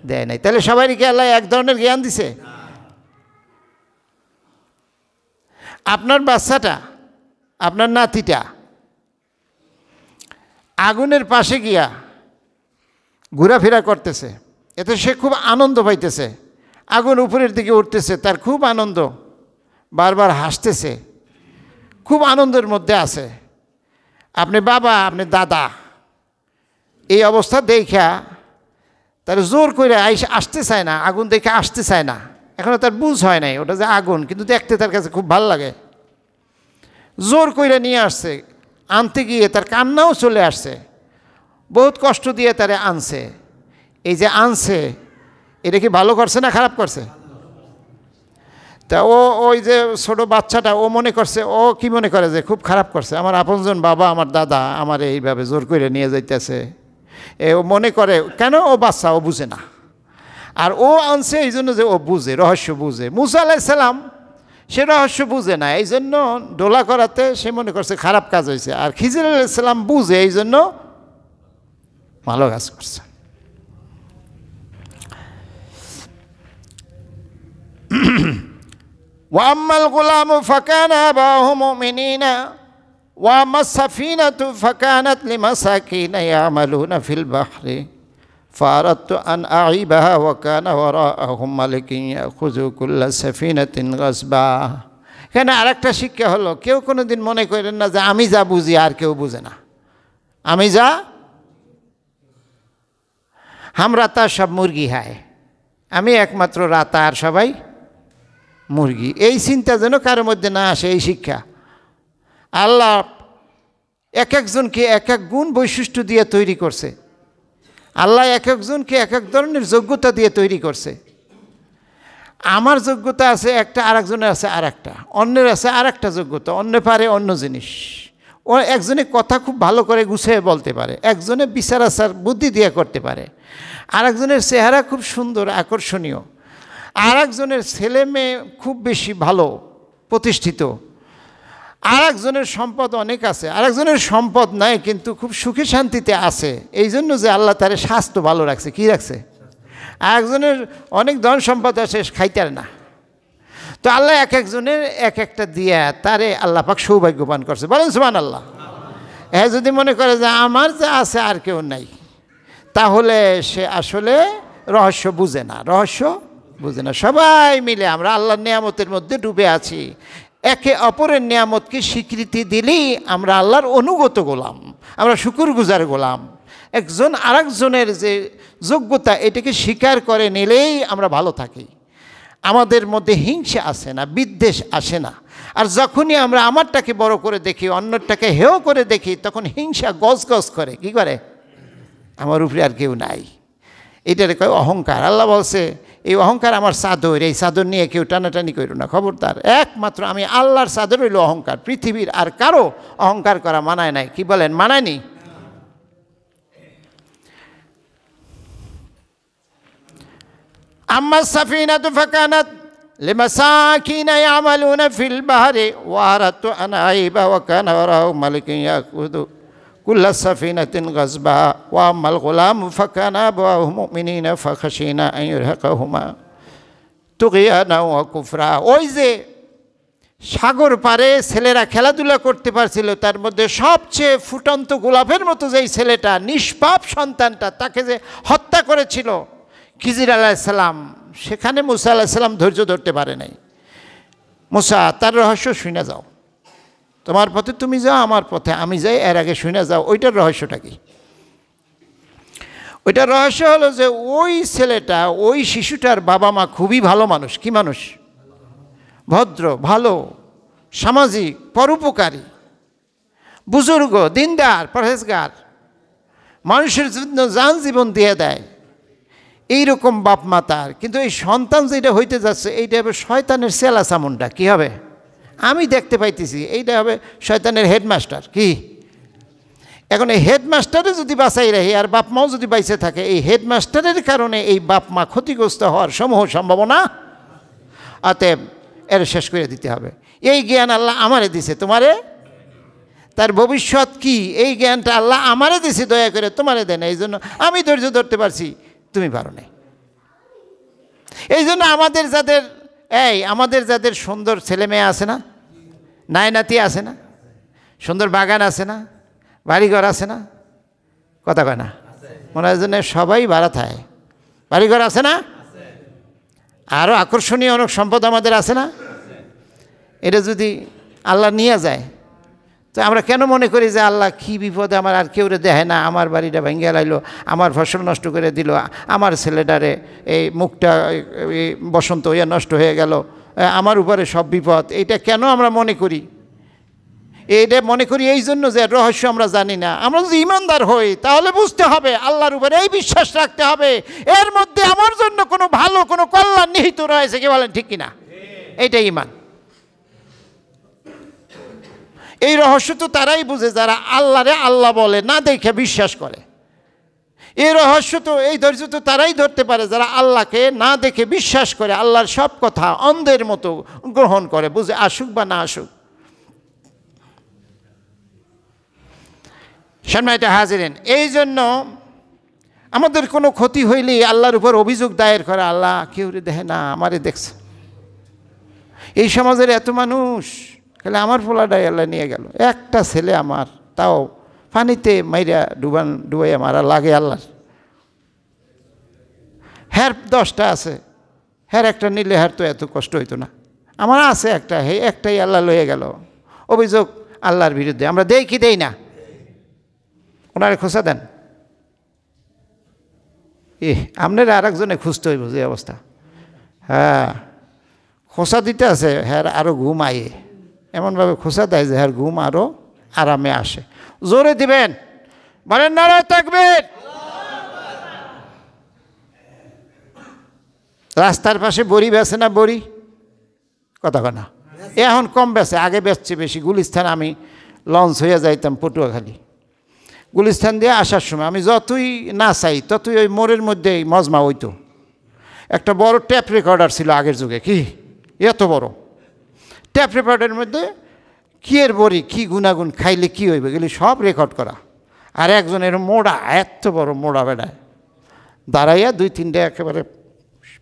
দেয় নাই। তাহলে সবাইকে আল্লাহ এক ধরনের জ্ঞান দিছে? আপনার বাচ্চাটা, আপনার নাতিটা আগুনের পাশে গিয়া ঘোরাফেরা করতেছে, এতে সে খুব আনন্দ পাইতেছে, আগুন উপরের দিকে উঠতেছে, তার খুব আনন্দ, বারবার হাসতেছে, খুব আনন্দের মধ্যে আছে। আপনি বাবা, আপনি দাদা, এই অবস্থা দেখা তার জোর করে আসতে চায় না, আগুন দেখে আসতে চায় না, এখনও তার বুঝ হয় নাই ওটা যে আগুন, কিন্তু দেখতে তার কাছে খুব ভালো লাগে। জোর করে নিয়ে আসছে, আনতে গিয়ে তার কান্নাও চলে আসছে, বহুত কষ্ট দিয়ে তারে আনছে। এই যে আনছে, এটা কি ভালো করছে না খারাপ করছে? তা ওই যে ছোটো বাচ্চাটা, ও মনে করছে, ও কি মনে করে যে খুব খারাপ করছে, আমার আপনজন বাবা, আমার দাদা আমার এইভাবে জোর করে নিয়ে যাইতেছে, ও মনে করে। কেন? ও বাচ্চা, ও বুঝে না। আর ও আনছে এই জন্য যে ও বুঝে, রহস্য বুঝে। মুসা আলাইহিস সালাম সে রহস্য বুঝে না, এই জন্য ডোলা করাতে সে মনে করছে খারাপ কাজ হয়েছে। আর খিজির আলাইহিস সালাম বুঝে, এই জন্য ভালো কাজ করছে। وأما الغلام فكان أبواه مؤمنين وأما السفينة فكانت لمساكين يعملون في البحر فأردت أن أعيبها وكان وراءهم ملك يأخذ كل سفينة غصبا। এখানে আরেকটা শিক্ষা হলো, কেউ কোনোদিন মনে করেন না যে আমি যা বুঝি আর কেউ বুঝে না। আমি যা, হাম রাতা সব মুরগি খায়, আমি একমাত্র রাতা আর সবাই মুরগি। এই চিন্তা যেন কারোর মধ্যে না আসে, এই শিক্ষা। আল্লাহ এক একজনকে এক এক গুণ বৈশিষ্ট্য দিয়ে তৈরি করছে। আল্লাহ এক একজনকে এক এক ধরনের যোগ্যতা দিয়ে তৈরি করছে। আমার যোগ্যতা আছে একটা, আরেকজনের আছে আর একটা, অন্যের আছে আর একটা যোগ্যতা, অন্য পারে অন্য জিনিস। ও একজনে কথা খুব ভালো করে গুছিয়ে বলতে পারে, একজনে বিচার আচার বুদ্ধি দিয়ে করতে পারে, আরেকজনের চেহারা খুব সুন্দর আকর্ষণীয়, আরেকজনের ছেলে মেয়ে খুব বেশি ভালো প্রতিষ্ঠিত, আরেকজনের সম্পদ অনেক আছে, আরেকজনের সম্পদ নাই কিন্তু খুব সুখে শান্তিতে আছে। এই জন্য যে আল্লাহ তারে স্বাস্থ্য ভালো রাখছে, কি রাখছে? আরেকজনের অনেক ধন সম্পদ আছে, খাইতে না। তো আল্লাহ এক একজনের এক একটা দিয়া তারে আল্লাহ পাক সৌভাগ্যবান করছে। বলেন সুবহানাল্লাহ। হ্যাঁ, যদি মনে করে যে আমার যা আছে আর কেউ নাই, তাহলে সে আসলে রহস্য বুঝে না, রহস্য বুঝে না। সবাই মিলে আমরা আল্লাহর নিয়ামতের মধ্যে ডুবে আছি। একে অপরের নিয়ামতকে স্বীকৃতি দিলেই আমরা আল্লাহর অনুগত গোলাম, আমরা শুকরগুজার গোলাম। একজন আরেকজনের যে যোগ্যতা, এটাকে স্বীকার করে নিলেই আমরা ভালো থাকি। আমাদের মধ্যে হিংসা আসে না, বিদ্বেষ আসে না। আর যখনই আমরা আমারটাকে বড় করে দেখি, অন্যটাকে হেয় করে দেখি, তখন হিংসা গজগজ করে। কি করে? আমার উপরে আর কেউ নাই, এটারে কয় অহংকার। আল্লাহ বলছে এই অহংকার আমার চাদর, এই চাদর নিয়ে কেউ টানাটানি করো না, খবরদার। একমাত্র আমি আল্লাহর চাদর হইল অহংকার। পৃথিবীর আর কারো অহংকার করা মানায় নাই। কি বলেন, মানায়নি? আম্মা সাফিনাতু ফাকানাত লিমাসাকিনা ইয়ামালুনা ফিল বাহরি ওয়া আরাদতু আন আইবা ওয়া কানা ওয়ারাহু মালিকুন ইয়াকুযু কুল্লা সাফিনাতিন গাসবা ওয়া আম্মাল গুলাম ফাকানা আবাওয়াহু মুমিনিনা ফাখাশিনা আন ইরহাকাহুমা তুগয়ানা ওয়া কুফরা। ওই যে সাগর পারে ছেলেরা খেলাধুলা করতে পারছিল, তার মধ্যে সবচেয়ে ফুটন্ত গোলাপের মতো যেই ছেলেটা, নিষ্পাপ সন্তানটা, তাকে যে হত্যা করেছিল খিজির আলাইহিস সালাম, সেখানে মুসা আলাইহিস সালাম ধৈর্য ধরতে পারে নাই। মুসা, তার রহস্য শুনে যাও, তোমার পথে তুমি যাও, আমার পথে আমি যাই, এর আগে শুনে যাও। ওইটার রহস্যটা কি? ওইটার রহস্য হলো যে ওই ছেলেটা, ওই শিশুটার বাবা মা খুবই ভালো মানুষ। কি মানুষ? ভদ্র, ভালো, সামাজিক, পরোপকারী, বুজুর্গ, দিনদার, পরহেজগার মানুষের জন্য জান জীবন দিয়ে দেয়, এইরকম বাপ মা তার। কিন্তু এই সন্তান যেটা হইতে যাচ্ছে এইটা হবে শয়তানের সেলা চামুন্ডা। কী হবে? আমি দেখতে পাইতেছি এইটা হবে শয়তানের হেডমাস্টার। কি এখন এই হেডমাস্টারে যদি বাঁচাই রাখি আর বাপ মাও যদি বাইসে থাকে, এই হেডমাস্টারের কারণে এই বাপ মা ক্ষতিগ্রস্ত হওয়ার সমূহ সম্ভাবনা। অতএব এর শেষ করে দিতে হবে। এই জ্ঞান আল্লাহ আমারে দিছে, তোমারে তার ভবিষ্যৎ কি এই জ্ঞানটা আল্লাহ আমারে দিছে, দয়া করে তোমারে দেন। এই জন্য আমি ধৈর্য ধরতে পারছি, তুমি পারো নাই। এই জন্য আমাদের যাদের সুন্দর ছেলে মেয়ে আছে না, নাতি আছে না, সুন্দর বাগান আছে না, বাড়িঘর আছে না, কথা কয় না, মনে হয় জন্য সবাই ভাড়া থাকে। বাড়িঘর আছে না, আরও আকর্ষণীয় অনেক সম্পদ আমাদের আছে না। এটা যদি আল্লাহ নিয়ে যায় তো আমরা কেন মনে করি যে আল্লাহ কি বিপদে আমার আর কেউ দেখে না, আমার বাড়িটা ভেঙে লাইলো, আমার ফসল নষ্ট করে দিল, আমার ছেলেটারে এই মুখটা বসন্ত হয়ে নষ্ট হয়ে গেল, আমার উপরে সব বিপদ। এইটা কেন আমরা মনে করি? এইটা মনে করি এই জন্য যে রহস্য আমরা জানি না। আমরা যদি ইমানদার হই তাহলে বুঝতে হবে আল্লাহর উপরে এই বিশ্বাস রাখতে হবে এর মধ্যে আমার জন্য কোনো ভালো কোনো কল্যাণ নিহিত রয়েছে। কি বলেন, ঠিক কিনা? এইটাই ইমান। এই রহস্য তো তারাই বুঝে যারা আল্লাহরে আল্লাহ বলে না দেখে বিশ্বাস করে। এই রহস্য তো, এই ধৈর্য তো তারাই ধরতে পারে যারা আল্লাহকে না দেখে বিশ্বাস করে, আল্লাহর সব কথা অন্ধের মতো গ্রহণ করে, বুঝে আসুক বা না আসুক। সম্মানিত হাজিরিন, এই জন্য আমাদের কোনো ক্ষতি হইলেই আল্লাহর উপর অভিযোগ দায়ের করে, আল্লাহ কেউ দেখে না, আমারে দেখছে। এই সমাজের এত মানুষ, তাহলে আমার পোলাটাই আল্লাহ নিয়ে গেল। একটা ছেলে আমার, তাও পানিতে মাইরা ডুবাইয়া মারা লাগে আল্লাহর। হ্যার 10টা আছে, হ্যার একটা নিলে হ্যার তো এত কষ্ট হইতো না। আমার আছে একটা, হে একটাই আল্লাহ লয়ে গেল। অভিযোগ আল্লাহর বিরুদ্ধে। আমরা দেই কি দেই না? ওনারে খোঁচা দেন। আপনারা আর একজনে খুঁজতে হইব যে অবস্থা। হ্যাঁ, খোঁচা দিতে আছে, হ্যাঁ আরও ঘুম আয়ে, এমনভাবে খোঁচা দেয় যে হ্যাঁ ঘুম আরও আরামে আসে। জোরে দিবেন, বলেন নারায়ে তাকবীর। রাস্তার পাশে বড়ি বেচে না? বড়ি কথা কয় না, এখন কম বেচে, আগে বেচছে বেশি। গুলিস্তান আমি লঞ্চ হয়ে যাইতাম পটুয়াখালী, গুলিস্তান দিয়ে আসার সময় আমি যতই না চাই ততই ওই মোড়ের মধ্যেই মজমা হইতো। একটা বড় ট্যাপ রেকর্ডার ছিল আগের যুগে, কি এত বড় ট্যাপ রেকর্ডের মধ্যে কি এর বড়ি, কি গুণাগুণ, খাইলে কি হইবে গেলে সব রেকর্ড করা। আর একজনের মোড়া, এত বড় মোড়া বেড়ায় দাঁড়াইয়া, 2-3টা একেবারে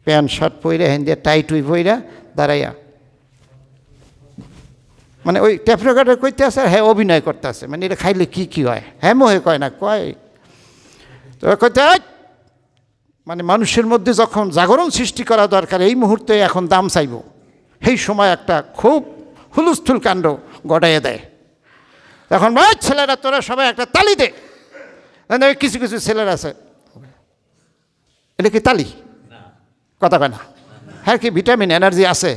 প্যান্ট শার্ট পইরা, হেন দিয়ে টাইট উই পইরা দাঁড়াইয়া, মানে ওই ট্যাপ রেকর্ডার করতে আসে, হ্যাঁ অভিনয় করতে আসে, মানে এটা খাইলে কি কি হয়, হ্যাঁ মোহে কয় না, কয় তো কইতে, মানে মানুষের মধ্যে যখন জাগরণ সৃষ্টি করা দরকার, এই মুহূর্তে এখন দাম চাইব, সেই সময় একটা খুব হুলস্থুল কাণ্ড গড়াইয়ে দেয়। তখন ভাই ছেলেরা তোরা সবাই একটা তালি দে। কিছু কিছু ছেলেরা আছে, এটা কি তালি? কথা কয় না। হ্যাঁ, কি ভিটামিন এনার্জি আছে?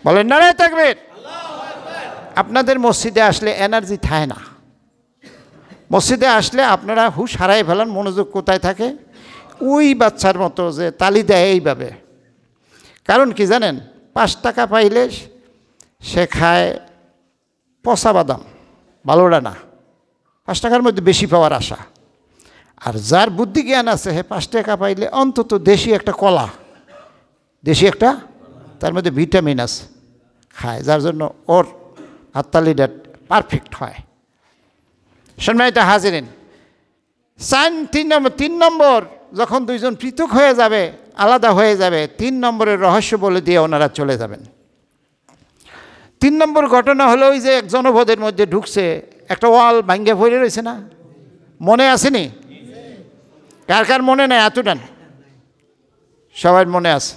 বলেন নারায়ে তাকবীর। আপনাদের মসজিদে আসলে এনার্জি থাকে না। মসজিদে আসলে আপনারা হুশ হারাই ফেলান, মনোযোগ কোথায় থাকে? ওই বাচ্চার মতো যে তালি দেয় এইভাবে। কারণ কি জানেন? 5 টাকা পাইলে সে খায় পচা বাদাম, ভালোটা না, 5 টাকার মধ্যে বেশি পাওয়ার আশা। আর যার বুদ্ধি জ্ঞান আছে, হে 5 টাকা পাইলে অন্তত দেশি একটা কলা, দেশি একটা, তার মধ্যে ভিটামিন আছে, খায়, যার জন্য ওর হাততালিটা পারফেক্ট হয়। সম্মানিত হাজিরিন, 3 নম্বর যখন দুইজন পৃথক হয়ে যাবে, আলাদা হয়ে যাবে, 3 নম্বরের রহস্য বলে দিয়ে ওনারা চলে যাবেন। 3 নম্বর ঘটনা হলো ওই যে এক জনপদের মধ্যে ঢুকছে, একটা ওয়াল ভাঙ্গে পড়ে রয়েছে না, মনে আসেনি? কার কার মনে নাই? আতুটান, সবার মনে আছে।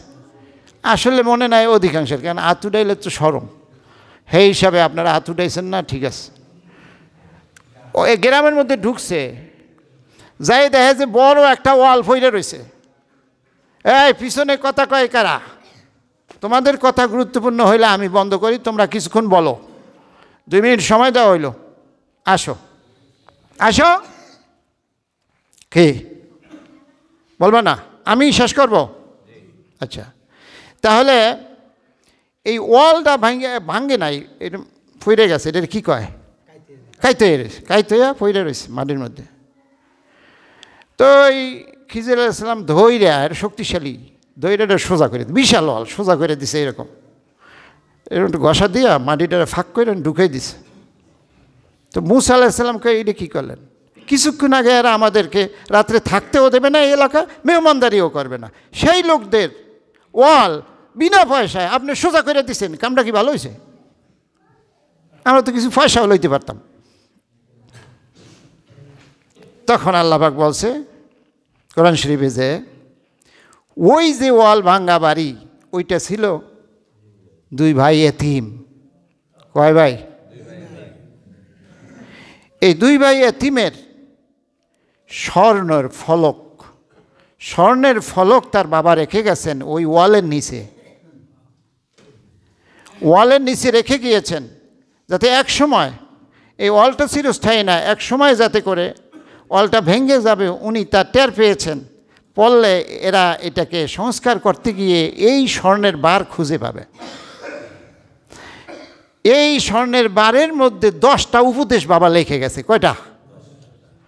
আসলে মনে নাই অধিকাংশের, কারণ আতুটাইলে তো সরম, সেই হিসাবে আপনারা আতুটাইছেন না, ঠিক আছে। ও এই গ্রামের মধ্যে ঢুকছে, যাই দেখে যে বড় একটা ওয়াল ফইরে রয়েছে। এই পিছনে কথা কয় কারা? তোমাদের কথা গুরুত্বপূর্ণ হইলে আমি বন্ধ করি, তোমরা কিছুক্ষণ বলো, 2 মিনিট সময় দেওয়া হইল, আসো আসো। কে বলবা না? আমি শেষ করব? আচ্ছা, তাহলে এই ওয়ালটা ভাঙ্গে নাই, এটা ফইরে গেছে, এটা কি কয়? কাইতে ফইরে রয়েছে মাটির মধ্যে। তো এই খিজির আলাইহিস সালাম ধৈর্য শক্তিশালী, ধৈর্যটা সোজা করে, বিশাল ওয়াল সোজা করে দিছে, এরকম একটু ঘষা দিয়া মাটিটা ফাঁক করে ঢুকে দিছে। তো মুসা আলাইহিস সালামকে এটা কী করলেন? কিছুক্ষণ আগে এরা আমাদেরকে রাত্রে থাকতেও দেবে না, এই এলাকা মেহমানদারিও করবে না, সেই লোকদের ওয়াল বিনা পয়সায় আপনি সোজা করে দিচ্ছেন, কামটা কি ভালো হয়েছে? আমরা তো কিছু পয়সাও লইতে পারতাম। তখন আল্লাহ পাক বলছে কোরআন শরীফে যে ওই যে ওয়াল ভাঙ্গা বাড়ি, ওইটা ছিল দুই ভাই এতিম। কয় ভাই? এই দুই ভাই এতিমের স্বর্ণের ফলক তার বাবা রেখে গেছেন ওই ওয়ালের নিচে রেখে গিয়েছেন, যাতে এক সময় এই ওয়ালটা চিরস্থায়ী না, এক সময় যাতে করে ওয়ালটা ভেঙে যাবে উনি তা টের পেয়েছেন, পড়লে এরা এটাকে সংস্কার করতে গিয়ে এই স্বর্ণের বার খুঁজে পাবে। এই স্বর্ণের বারের মধ্যে 10টা উপদেশ বাবা লিখে গেছে। কয়টা?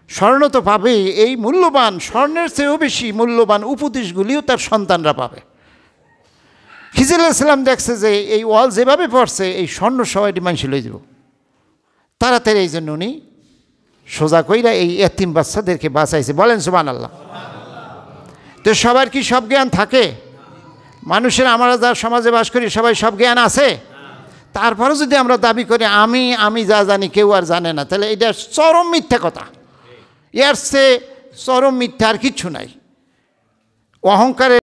স্বর্ণ তো পাবেই, এই মূল্যবান স্বর্ণের চেয়েও বেশি মূল্যবান উপদেশগুলিও তার সন্তানরা পাবে। খিজির আলাইহিস সালাম দেখছে যে এই ওয়াল যেভাবে পড়ছে এই স্বর্ণ সবাই মানুষ লই যাব, তাড়াতাড়ি এই জন্য উনি সোজা কইরা এই এতিম বাচ্চাদেরকে বাঁচাইছে। বলেন সুবহানাল্লাহ। তো সবার কি সব জ্ঞান থাকে? মানুষের, আমরা যার সমাজে বাস করি সবাই সব জ্ঞান আছে? তারপরেও যদি আমরা দাবি করি আমি যা জানি কেউ আর জানে না, তাহলে এটা চরম মিথ্যা কথা। এর চেয়ে চরম মিথ্যা আর কিচ্ছু নাই। অহংকারের